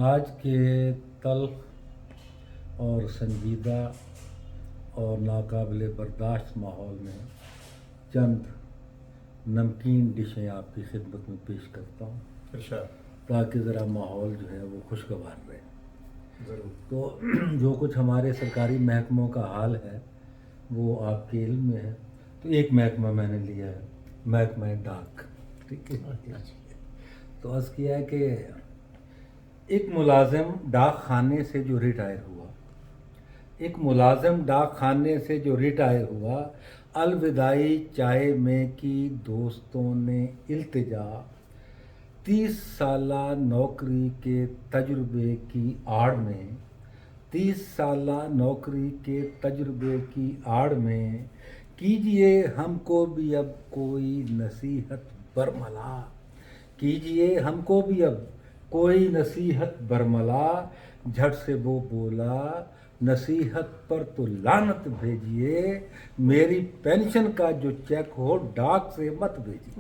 آج کے تلخ اور سنجیدہ اور ناقابل برداشت ماحول میں چند نمکین ڈشیں آپ کی خدمت میں پیش کرتا ہوں تاکہ ذرا ماحول جو ہے وہ خوشگوار رہے. ضرور. تو جو کچھ ہمارے سرکاری محکموں کا حال ہے وہ آپ کے علم میں ہے. تو ایک محکمہ میں نے لیا ہے، محکمہ ڈاک. ٹھیک ہے. تو عرض کیا ہے کہ ایک ملازم ڈاک خانے سے جو ریٹائر ہوا الوداعی چائے میں کی دوستوں نے التجا 30 سالہ نوکری کے تجربے کی آڑ میں کیجئے ہم کو بھی اب کوئی نصیحت برملا. جھٹ سے وہ بولا نصیحت پر تو لعنت بھیجیے، میری پینشن کا جو چیک ہو ڈاک سے مت بھیجیے.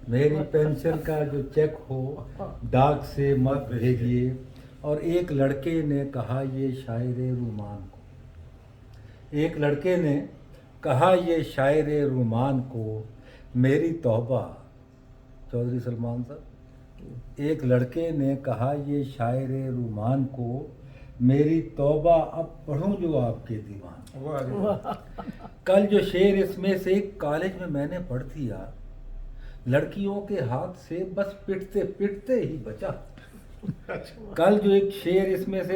میری پینشن کا جو چیک ہو ڈاک سے مت بھیجیے. اور ایک لڑکے نے کہا یہ شاعر رومان کو میری توبہ. چودھری سلمان صاحب، ایک لڑکے نے کہا یہ شاعر رومان کو میری توبہ اب پڑھوں جو آپ کے دیوان. کل جو شعر اس میں سے ایک کالج میں میں نے پڑھ دیا، لڑکیوں کے ہاتھ سے بس پٹتے ہی بچا. کل جو شعر اس میں سے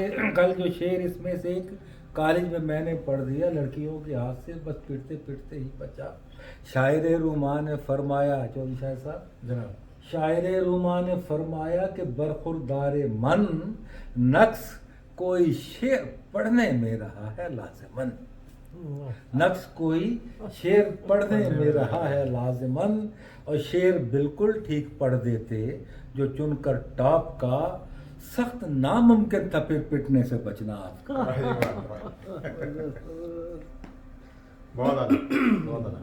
ایک کالج میں میں نے پڑھ دیا، لڑکیوں کے ہاتھ سے بس پٹتے ہی بچا. شاعر رومان نے فرمایا، چودھری شاہ صاحب جناب، شاعر رومان نے فرمایا کہ برخوردار من نقص کوئی شعر پڑھنے میں رہا ہے لازمن. اور شعر بالکل ٹھیک پڑھ دیتے جو چن کر ٹاپ کا، سخت ناممکن تھا پھر پٹنے سے بچنا آپ کا. بہت اعلیٰ.